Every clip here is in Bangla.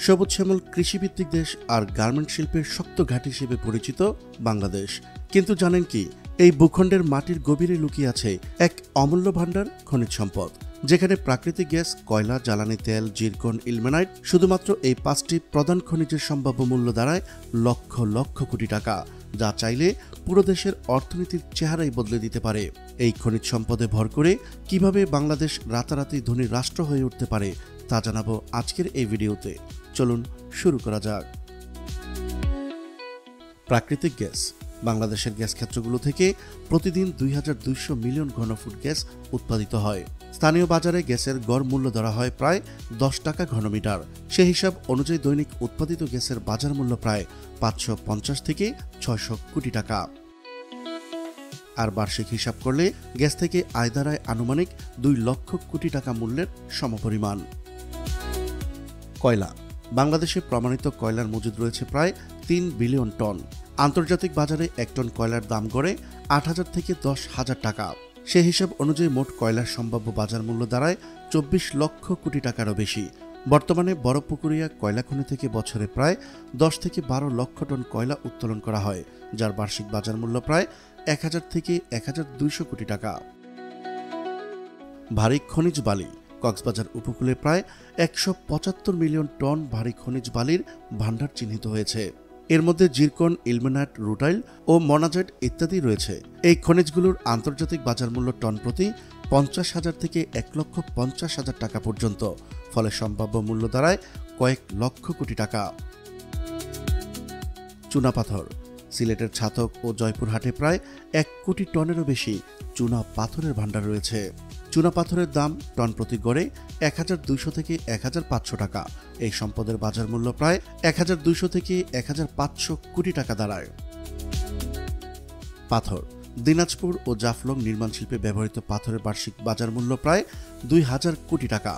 সবুজ শ্যামল কৃষিভিত্তিক দেশ আর গার্মেন্ট শিল্পের শক্ত ঘাঁটি হিসেবে পরিচিত বাংলাদেশ। কিন্তু জানেন কি, এই ভূখণ্ডের মাটির গভীরে লুকিয়ে আছে এক অমূল্য ভাণ্ডার খনিজ সম্পদ, যেখানে প্রাকৃতিক গ্যাস, কয়লা, জ্বালানি তেল, জিরকন, ইলমেনাইট, শুধুমাত্র এই 5টি প্রধান খনিজের সম্ভাব্য মূল্য দাঁড়ায় লক্ষ লক্ষ কোটি টাকা, যা চাইলে পুরো দেশের অর্থনীতির চেহারাই বদলে দিতে পারে। এই খনিজ সম্পদে ভর করে কিভাবে বাংলাদেশ রাতারাতি ধনী রাষ্ট্র হয়ে উঠতে পারে তা জানাবো আজকের এই ভিডিওতে। চলুন শুরু করা যাক। প্রাকৃতিক গ্যাস। বাংলাদেশের গ্যাস ক্ষেত্রগুলো থেকে প্রতিদিন 2200 মিলিয়ন ঘনফুট গ্যাস উৎপাদিত হয়। স্থানীয় বাজারে গ্যাসের গড় মূল্য ধরা হয় প্রায় 10 টাকা ঘনমিটার। সে হিসাব অনুযায়ী দৈনিক উৎপাদিত গ্যাসের বাজার মূল্য প্রায় 550 থেকে 600 কোটি টাকা। আর বার্ষিক হিসাব করলে গ্যাস থেকে আয় দাঁড়ায় আনুমানিক 2 লক্ষ কোটি টাকা মূল্যের সমপরিমাণ। কয়লা। বাংলাদেশে প্রমাণিত কয়লার মজুদ রয়েছে প্রায় 3 বিলিয়ন টন। আন্তর্জাতিক বাজারে 1 টন কয়লার দাম গড়ে 8,000 থেকে 10,000 টাকা। সে হিসাব অনুযায়ী মোট কয়লার সম্ভাব্য বাজার মূল্য দাঁড়ায় 24 লক্ষ কোটি টাকারও বেশি। বর্তমানে বড়পুকুরিয়া কয়লা খনি থেকে বছরে প্রায় 10 থেকে 12 লক্ষ টন কয়লা উত্তোলন করা হয়, যার বার্ষিক বাজার মূল্য প্রায় 1000 থেকে 1200 কোটি টাকা। ভারী খনিজ বালি। কক্সবাজার উপকূলে প্রায় 175 মিলিয়ন টন ভারী খনিজ বালির ভাণ্ডার চিহ্নিত হয়েছে। এর মধ্যে জিরকন, ইলমেনাইট, রুটাইল ও মনাজাইট ইত্যাদি রয়েছে। এই খনিজগুলোর আন্তর্জাতিক বাজার মূল্য টন প্রতি 50,000 থেকে 1,50,000 টাকা পর্যন্ত, ফলে সম্ভাব্য মূল্য দাঁড়ায় কয়েক লক্ষ কোটি টাকা। চুনাপাথর। সিলেটের ছাতক ও জয়পুরহাটে প্রায় 1 কোটি টনেরও বেশি চুনা পাথরের ভাণ্ডার রয়েছে। চুনা পাথরের দাম টন প্রতি গড়ে 1200 থেকে 1500 টাকা। এই সম্পদের বাজার মূল্য প্রায় 1200 থেকে 1500 কোটি টাকা দাঁড়ায়। পাথর। দিনাজপুর ও জাফলং নির্মাণ শিল্পে ব্যবহৃত পাথরের বার্ষিক বাজার মূল্য প্রায় 2000 কোটি টাকা।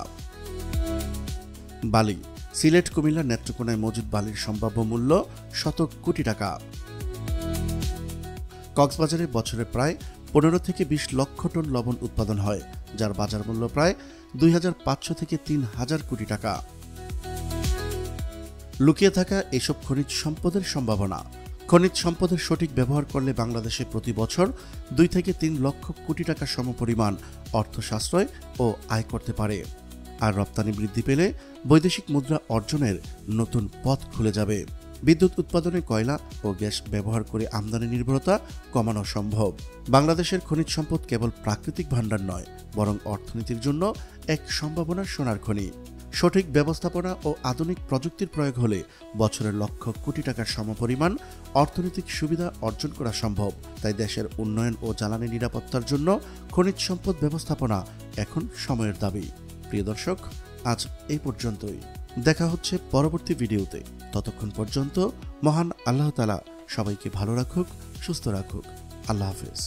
বালি। সিলেট, কুমিল্লা, নেত্রকোনায় মজুদ বালির সম্ভাব্য মূল্য শত কোটি টাকা। কক্সবাজারে বছরে প্রায় 15 থেকে 20 লক্ষ টন লবণ উৎপাদন হয়, যার বাজার মূল্য প্রায় 2500 থেকে 3000 কোটি টাকা। লুকিয়ে থাকা এসব খনিজ সম্পদের সম্ভাবনা। খনিজ সম্পদের সঠিক ব্যবহার করলে বাংলাদেশে প্রতি বছর 2 থেকে 3 লক্ষ কোটি টাকা সমপরিমাণ অর্থ সাশ্রয় ও আয় করতে পারে। আর রপ্তানি বৃদ্ধি পেলে বৈদেশিক মুদ্রা অর্জনের নতুন পথ খুলে যাবে। বিদ্যুৎ উৎপাদনে কয়লা ও গ্যাস ব্যবহার করে আমদানি নির্ভরতা কমানো সম্ভব। বাংলাদেশের খনিজ সম্পদ কেবল প্রাকৃতিক ভাণ্ডার নয়, বরং অর্থনীতির জন্য এক সম্ভাবনার সোনার খনি। সঠিক ব্যবস্থাপনা ও আধুনিক প্রযুক্তির প্রয়োগ হলে বছরের লক্ষ কোটি টাকার সমপরিমাণ অর্থনৈতিক সুবিধা অর্জন করা সম্ভব। তাই দেশের উন্নয়ন ও জ্বালানি নিরাপত্তার জন্য খনিজ সম্পদ ব্যবস্থাপনা এখন সময়ের দাবি। প্রিয় দর্শক, আজ এই পর্যন্তই। দেখা হচ্ছে পরবর্তী ভিডিওতে। ততক্ষণ পর্যন্ত মহান আল্লাহ তাআলা সবাইকে ভালো রাখুক, সুস্থ রাখুক। আল্লাহ হাফেজ।